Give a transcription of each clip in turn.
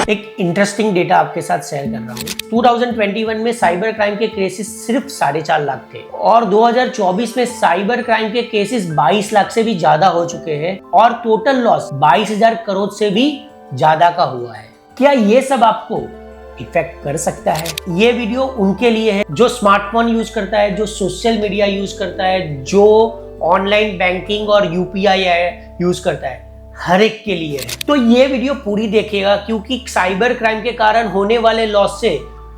एक interesting data आपके साथ शेयर कर रहा हूँ। 2021 में साइबर क्राइम के केसेस सिर्फ 4.5 लाख थे और 2024 में साइबर क्राइम के केसेस 22 लाख से भी ज्यादा हो चुके हैं और टोटल लॉस 22,000 करोड़ से भी ज्यादा का हुआ है। क्या ये सब आपको इफेक्ट कर सकता है? ये वीडियो उनके लिए है जो स्मार्टफोन यूज करता है, जो सोशल मीडिया यूज करता है, जो ऑनलाइन बैंकिंग और यूपीआई यूज करता है, हर एक के लिए है। तो ये वीडियो पूरी देखिएगा क्योंकि साइबर क्राइम के कारण होने वाले लॉस से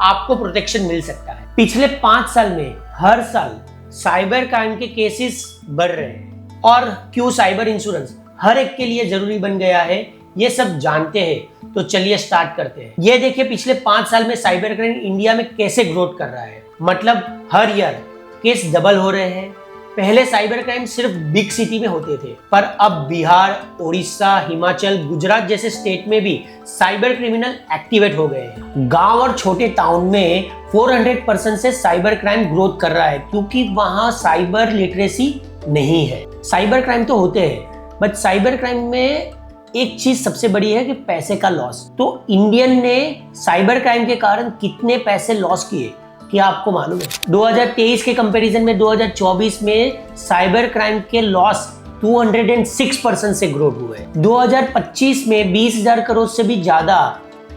आपको प्रोटेक्शन मिल सकता है। पिछले 5 साल में हर साल साइबर क्राइम के केसेस बढ़ रहे हैं और क्यों साइबर इंश्योरेंस हर एक के लिए जरूरी बन गया है, ये सब जानते हैं। तो चलिए स्टार्ट करते हैं। ये देखिए पिछले 5 साल में साइबर क्राइम इंडिया में कैसे ग्रोथ कर रहा है। मतलब हर ईयर केस डबल हो रहे हैं। पहले साइबर क्राइम सिर्फ बिग सिटी में होते थे, पर अब बिहार, उड़ीसा, हिमाचल, गुजरात जैसे स्टेट में भी साइबर क्रिमिनल एक्टिवेट हो गए हैं। गांव और छोटे टाउन में 400% से साइबर क्राइम ग्रोथ कर रहा है क्योंकि वहां साइबर लिटरेसी नहीं है। साइबर क्राइम तो होते हैं, बट साइबर क्राइम में एक चीज सबसे बड़ी है कि पैसे का लॉस। तो इंडियन ने साइबर क्राइम के कारण कितने पैसे लॉस किए, क्या आपको मालूम है? 2023 के कंपैरिजन में 2024 में साइबर क्राइम के लॉस 206% से ग्रोथ हुए। 2025 में 20,000 करोड़ से भी ज्यादा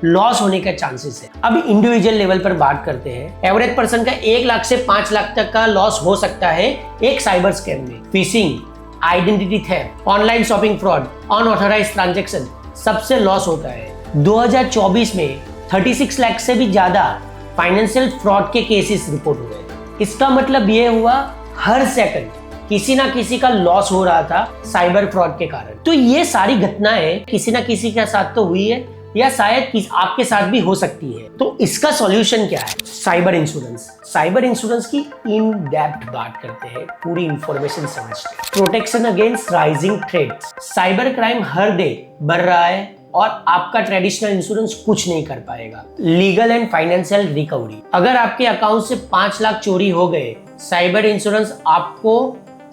लॉस होने का चांसेस है। अब इंडिविजुअल लेवल पर बात करते हैं। एवरेज पर्सन का 1 लाख से 5 लाख तक का लॉस हो सकता है एक साइबर स्कैम में। Phishing, identity theft, online shopping fraud, unauthorised transaction सबसे लॉस होता है। 2024 में 36 लाख से भी ज्यादा फाइनेंशियल फ्रॉड के केसेस रिपोर्ट हुए। इसका मतलब ये हुआ हर सेकंड किसी ना किसी का लॉस हो रहा था साइबर फ्रॉड के कारण। तो ये सारी घटनाएं किसी ना किसी के साथ तो हुई है या शायद आपके साथ भी हो सकती है। तो इसका सॉल्यूशन क्या है? Cyber insurance. साइबर इंश्योरेंस की इन डेप्थ बात करते हैं, पूरी इंफॉर्मेशन समझते हैं। Protection against rising threats. Cyber crime हर डे बढ़ रहा है और आपका ट्रेडिशनल इंश्योरेंस कुछ नहीं कर पाएगा। Legal and financial recovery. अगर आपके अकाउंट से 5 लाख चोरी हो गए, साइबर इंश्योरेंस आपको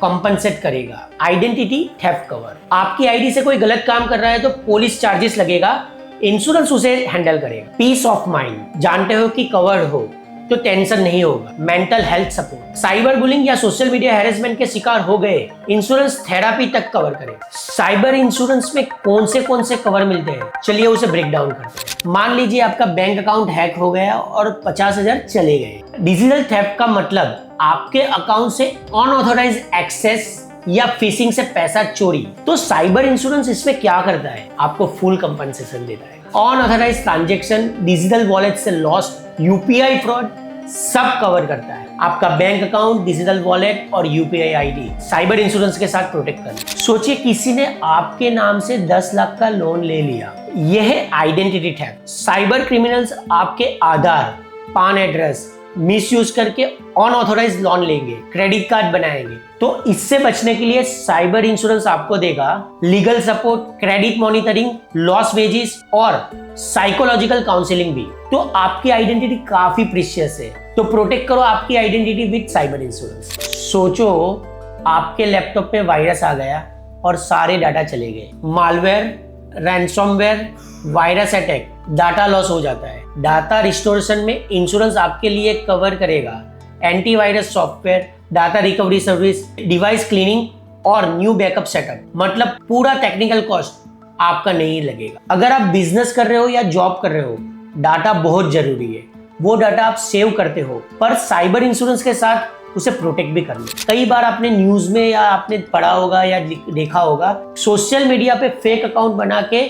कंपनसेट करेगा। Identity theft cover. आपकी आईडी से कोई गलत काम कर रहा है तो पुलिस चार्जेस लगेगा, इंश्योरेंस उसे हैंडल करेगा। Peace of mind. जानते हो कि कवर्ड हो तो टेंशन नहीं होगा। Mental health support. Cyber bullying या सोशल मीडिया हैरेसमेंट के शिकार हो गए, इंश्योरेंस थेरापी तक कवर करे। साइबर इंश्योरेंस में कौन से कवर मिलते हैं, चलिए उसे ब्रेक डाउन करते हैं। मान लीजिए आपका बैंक अकाउंट हैक हो गया और 50,000 चले गए। डिजिटल थेफ्ट का मतलब आपके अकाउंट से अनऑथराइज्ड एक्सेस या फिशिंग से पैसा चोरी। तो साइबर इंश्योरेंस इसमें क्या करता है? आपको फुल कंपनसेशन देता है। अनऑथराइज्ड ट्रांजैक्शन, डिजिटल वॉलेट से लॉस, यूपीआई फ्रॉड सब कवर करता है। आपका बैंक अकाउंट, डिजिटल वॉलेट और यूपीआई आईडी साइबर इंश्योरेंस के साथ प्रोटेक्ट करना। सोचिए किसी ने आपके नाम से 10 लाख का लोन ले लिया, यह है आइडेंटिटी थेफ्ट। साइबर क्रिमिनल्स आपके आधार, पान एड्रेस मिसयूज करके अनऑथराइज्ड लोन लेंगे, क्रेडिट कार्ड बनाएंगे। तो इससे बचने के लिए साइबर इंश्योरेंस आपको देगा legal support, credit monitoring, loss wages और साइकोलॉजिकल काउंसलिंग भी। तो आपकी आइडेंटिटी काफी प्रीशियस है, तो प्रोटेक्ट करो आपकी आइडेंटिटी विद साइबर इंश्योरेंस। सोचो आपके लैपटॉप पे वायरस आ गया और सारे डाटा चले गए। Malware, ransomware, virus attack, data loss हो जाता है। डाटा रिस्टोरेशन में इंश्योरेंस आपके लिए कवर करेगा antivirus software, data recovery service, device cleaning और न्यू बैकअप सेटअप। मतलब पूरा टेक्निकल कॉस्ट आपका नहीं लगेगा। अगर आप बिजनेस कर रहे हो या जॉब कर रहे हो, डाटा बहुत जरूरी है। वो डाटा आप सेव करते हो, पर साइबर इंश्योरेंस के साथ उसे प्रोटेक्ट भी करना। कई बार आपने न्यूज में या आपने पढ़ा होगा या देखा होगा, सोशल मीडिया पे फेक अकाउंट बना के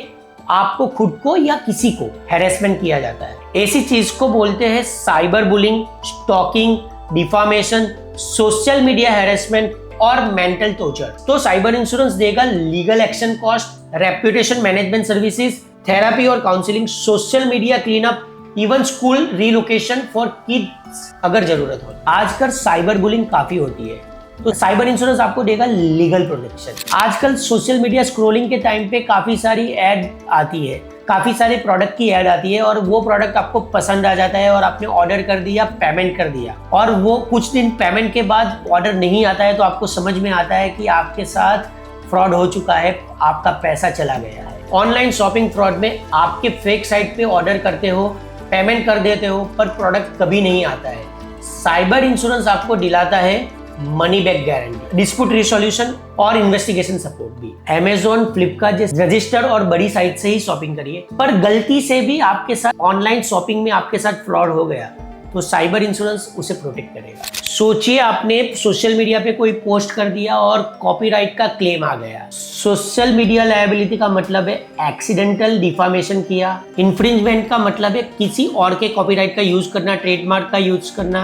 आपको खुद को या किसी को हैरेसमेंट किया जाता है। ऐसी चीज को बोलते हैं cyber bullying, stalking, defamation, social media harassment और मेंटल टॉर्चर। तो साइबर इंश्योरेंस देगा legal action cost, reputation management services, therapy और counselling, social media clean up, even school relocation for kids अगर जरूरत हो। आजकल साइबर बुलिंग काफी होती है, तो साइबर इंश्योरेंस आपको देगा लीगल प्रोटेक्शन। आजकल सोशल मीडिया स्क्रॉलिंग के टाइम पे काफी सारी एड आती है, काफी सारे प्रोडक्ट की ऐड आती है और वो प्रोडक्ट आपको पसंद आ जाता है और आपने ऑर्डर कर दिया, पेमेंट कर दिया और वो कुछ दिन पेमेंट के बाद ऑर्डर नहीं आता है, तो आपको समझ में आता है कि आपके साथ फ्रॉड हो चुका है, आपका पैसा चला गया है। ऑनलाइन शॉपिंग फ्रॉड में आपके फेक साइट पे ऑर्डर करते हो, पेमेंट कर देते हो, पर प्रोडक्ट कभी नहीं आता है। साइबर इंश्योरेंस आपको दिलाता है money back guarantee, dispute resolution और इन्वेस्टिगेशन सपोर्ट भी। अमेजोन, फ्लिपकार्ट जैसे रजिस्टर्ड और बड़ी साइट से ही शॉपिंग करिए, पर गलती से भी आपके साथ ऑनलाइन शॉपिंग में आपके साथ फ्रॉड हो गया तो साइबर इंश्योरेंस उसे प्रोटेक्ट करेगा। सोचिए आपने सोशल मीडिया पे कोई पोस्ट कर दिया और कॉपीराइट का क्लेम आ गया। सोशल मीडिया लायबिलिटी का मतलब है एक्सीडेंटल डिफामेशन किया। इन्फ्रिंजमेंट का मतलब है किसी और के कॉपीराइट का यूज करना, ट्रेडमार्क का यूज करना,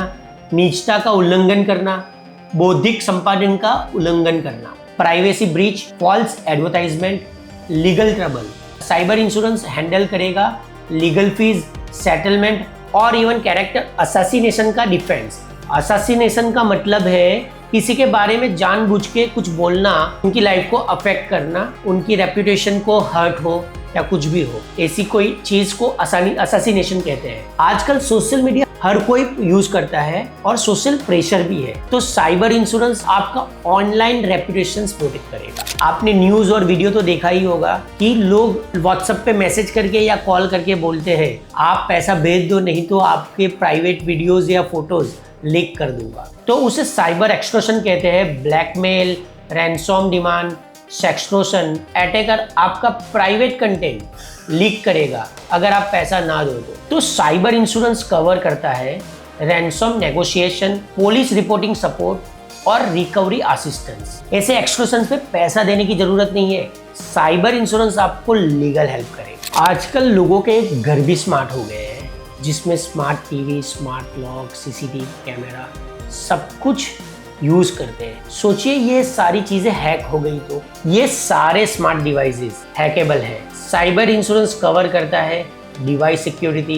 निजता का उल्लंघन करना, बौद्धिक संपादन का उल्लंघन करना, privacy breach, false advertisement, legal trouble. Cyber insurance handle करेगा लीगल फीस, सेटलमेंट और इवन कैरेक्टर असैसिनेशन का डिफेंस। असैसिनेशन का मतलब है किसी के बारे में जानबूझ के कुछ बोलना, उनकी लाइफ को अफेक्ट करना, उनकी रेपुटेशन को हर्ट हो या कुछ भी हो, ऐसी कोई चीज को असैसिनेशन कहते हैं। आजकल सोशल मीडिया हर कोई यूज करता है और सोशल प्रेशर भी है, तो साइबर इंश्योरेंस आपका ऑनलाइन रेपुटेशन प्रोटेक्ट करेगा। आपने न्यूज और वीडियो तो देखा ही होगा कि लोग व्हाट्सएप पे मैसेज करके या कॉल करके बोलते हैं आप पैसा भेज दो, नहीं तो आपके प्राइवेट वीडियोज या फोटोज लीक कर दूंगा। तो उसे साइबर एक्सटॉर्शन कहते हैं। Blackmail, ransom demand, sextortion. Attacker आपका प्राइवेट कंटेंट लीक करेगा अगर आप पैसा ना दो तो साइबर इंश्योरेंस कवर करता है ransom negotiation, police reporting support और रिकवरी असिस्टेंस। ऐसे एक्सटॉर्शन पे पैसा देने की जरूरत नहीं है, साइबर इंश्योरेंस आपको लीगल हेल्प करेगा। आजकल लोगों के घर भी स्मार्ट हो गए हैं, जिसमें smart TV, smart lock, CCTV camera सब कुछ यूज करते हैं। सोचिए ये सारी चीजें हैक हो गई तो ये सारे स्मार्ट डिवाइसेस हैकेबल है। साइबर इंश्योरेंस कवर करता है device security,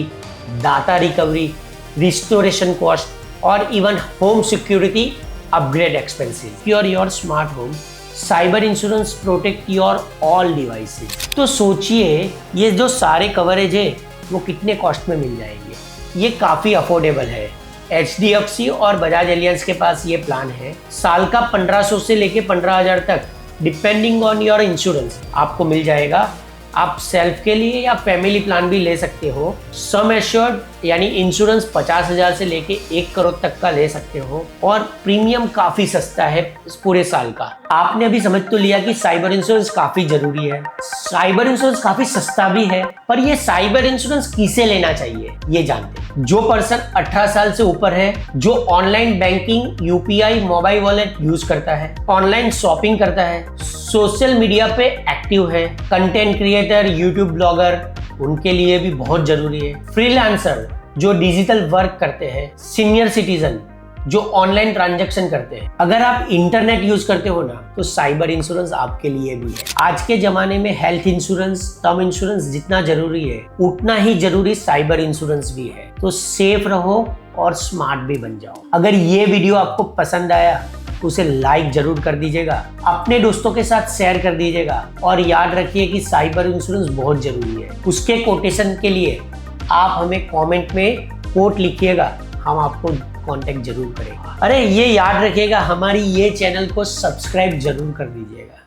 data recovery, restoration cost और even home security upgrade expenses. Secure your smart home, cyber insurance protect your all devices. तो सोचिए ये जो सारे कवरेज है वो कितने कॉस्ट में मिल जाएंगे। ये काफी अफोर्डेबल है। HDFC और बजाज एलियंस के पास ये प्लान है। साल का 1500 से लेके 15,000 तक डिपेंडिंग ऑन योर इंश्योरेंस आपको मिल जाएगा। आप सेल्फ के लिए या फैमिली प्लान भी ले सकते हो। सम एश्योर्ड यानी इंश्योरेंस 50,000 से लेके 1 करोड़ तक का ले सकते हो और प्रीमियम काफी सस्ता है पूरे साल का। आपने अभी समझ तो लिया कि साइबर इंश्योरेंस काफी जरूरी है, साइबर इंश्योरेंस काफी सस्ता भी है। पर ये साइबर इंश्योरेंस किसे लेना चाहिए ये जानते हैं। जो पर्सन 18 साल से ऊपर है, जो online banking, UPI, mobile wallet use करता है, ऑनलाइन शॉपिंग करता है, सोशल मीडिया पे एक्टिव है, कंटेंट क्रिएटर, यूट्यूब ब्लॉगर, उनके लिए भी बहुत जरूरी है। फ्रीलांसर जो डिजिटल वर्क करते हैं, सीनियर सिटीजन जो ऑनलाइन ट्रांजैक्शन करते हैं। अगर आप इंटरनेट यूज करते हो ना तो साइबर इंश्योरेंस आपके लिए भी है। आज के जमाने में हेल्थ इंश्योरेंस, टर्म इंश्योरेंस जितना जरूरी है उतना ही जरूरी साइबर इंश्योरेंस भी है। तो सेफ रहो और स्मार्ट भी बन जाओ। अगर ये वीडियो आपको पसंद आया उसे लाइक जरूर कर दीजिएगा, अपने दोस्तों के साथ शेयर कर दीजिएगा और याद रखिए कि साइबर इंश्योरेंस बहुत जरूरी है। उसके कोटेशन के लिए आप हमें कमेंट में कोट लिखिएगा, हम आपको कांटेक्ट जरूर करेंगे। अरे ये याद रखिएगा, हमारी ये चैनल को सब्सक्राइब जरूर कर दीजिएगा।